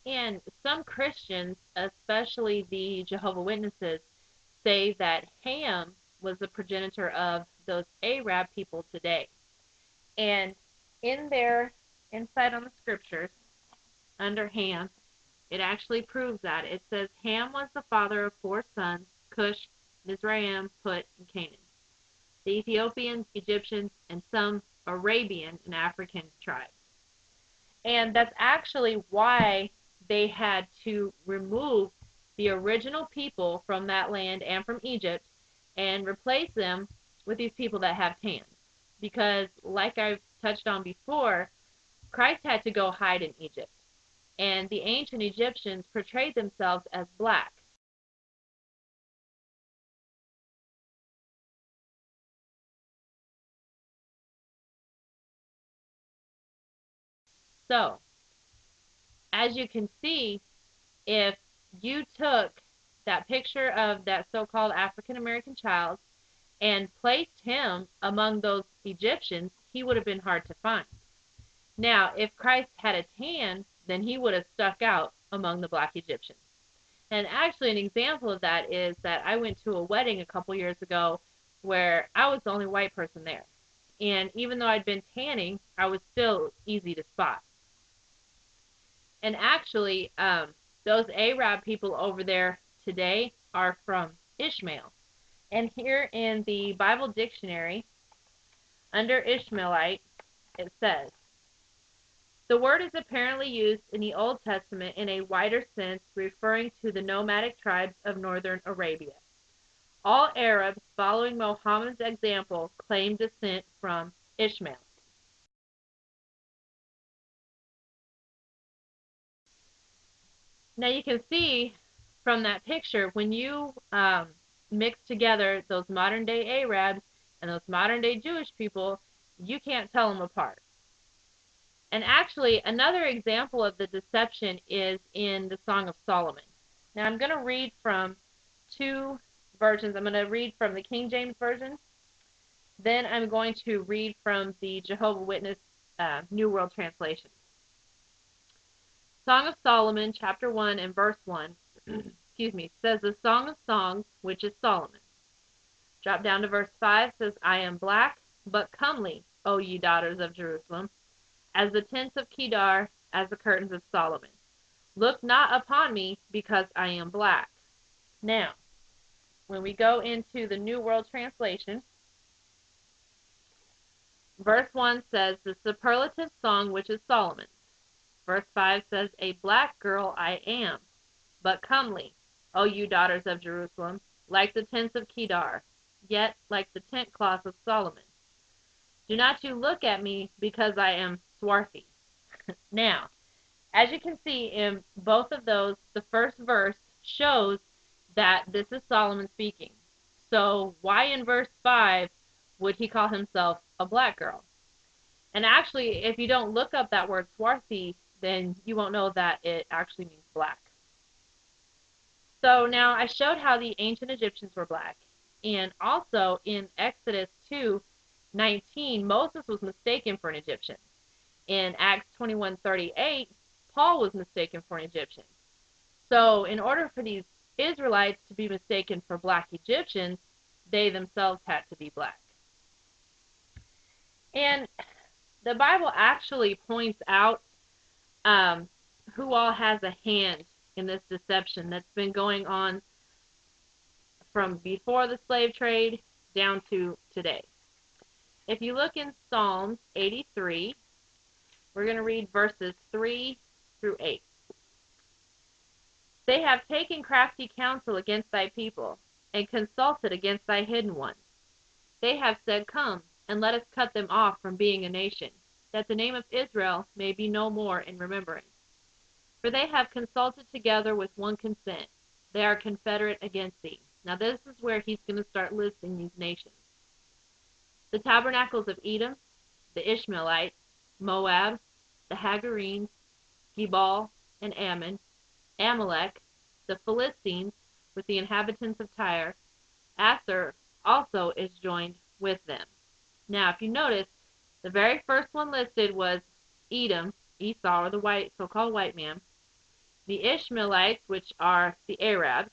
And some Christians, especially the Jehovah's Witnesses, say that Ham was the progenitor of those Arab people today. And in their insight on the scriptures, under Ham, it actually proves that. It says Ham was the father of 4 sons, Cush, Mizraim, Put, and Canaan. The Ethiopians, Egyptians, and some Arabian and African tribes. And that's actually why they had to remove the original people from that land and from Egypt and replace them with these people that have tans. Because, like I've touched on before, Christ had to go hide in Egypt. And the ancient Egyptians portrayed themselves as black. So, as you can see, if you took that picture of that so-called African American child and placed him among those Egyptians, he would have been hard to find. Now, if Christ had a tan, then he would have stuck out among the black Egyptians. And actually, an example of that is that I went to a wedding a couple years ago where I was the only white person there. And even though I'd been tanning, I was still easy to spot. And actually, those Arab people over there today are from Ishmael. And here in the Bible dictionary, under Ishmaelite, it says, the word is apparently used in the Old Testament in a wider sense, referring to the nomadic tribes of northern Arabia. All Arabs following Muhammad's example claim descent from Ishmael. Now you can see from that picture, when you mix together those modern day Arabs and those modern day Jewish people, you can't tell them apart. And actually, another example of the deception is in the Song of Solomon. Now I'm going to read from 2 versions. I'm going to read from the King James Version. Then I'm going to read from the Jehovah's Witness New World Translation. Song of Solomon, chapter 1 and verse 1, says the Song of Songs, which is Solomon. Drop down to verse 5, says, I am black, but comely, O ye daughters of Jerusalem, as the tents of Kedar, as the curtains of Solomon. Look not upon me, because I am black. Now, when we go into the New World Translation, verse 1 says, the superlative song, which is Solomon's. Verse 5 says, a black girl I am, but comely, O you daughters of Jerusalem, like the tents of Kedar, yet like the tent cloths of Solomon. Do not you look at me, because I am swarthy. Now, as you can see in both of those, the first verse shows that this is Solomon speaking. So why in verse 5 would he call himself a black girl? And actually, if you don't look up that word swarthy, then you won't know that it actually means black. So now I showed how the ancient Egyptians were black. And also in Exodus 2:19, Moses was mistaken for an Egyptian. In Acts 21:38, Paul was mistaken for an Egyptian. So in order for these Israelites to be mistaken for black Egyptians, they themselves had to be black. And the Bible actually points out who all has a hand in this deception that's been going on from before the slave trade down to today. If you look in Psalms 83, we're going to read verses 3 through 8. They have taken crafty counsel against thy people, and consulted against thy hidden ones. They have said, come, and let us cut them off from being a nation, that the name of Israel may be no more in remembrance. For they have consulted together with one consent. They are confederate against thee. Now this is where he's going to start listing these nations. The tabernacles of Edom, the Ishmaelites, Moab, the Hagarenes, Gebal and Ammon, Amalek, the Philistines, with the inhabitants of Tyre. Asher also is joined with them. Now, if you notice, the very first one listed was Edom, Esau, or the white, so-called white man. the Ishmaelites, which are the Arabs,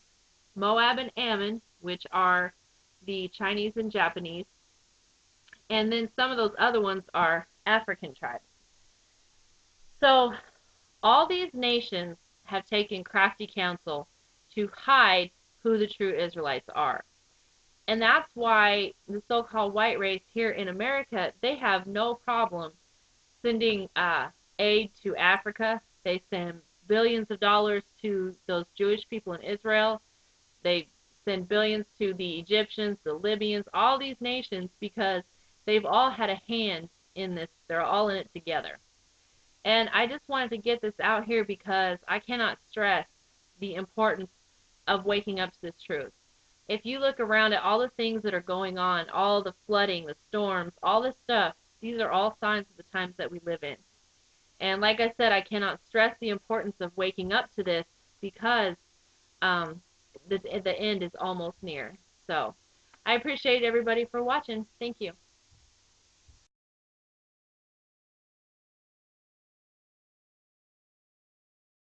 Moab and Ammon, which are the Chinese and Japanese, and then some of those other ones are African tribes. So all these nations have taken crafty counsel to hide who the true Israelites are. And that's why the so-called white race here in America, they have no problem sending aid to Africa. They send billions of dollars to those Jewish people in Israel. They send billions to the Egyptians, the Libyans, all these nations, because they've all had a hand in this. They're all in it together. And I just wanted to get this out here because I cannot stress the importance of waking up to this truth. If you look around at all the things that are going on, all the flooding, the storms, all this stuff, these are all signs of the times that we live in. And like I said, I cannot stress the importance of waking up to this because the end is almost near. So I appreciate everybody for watching. Thank you.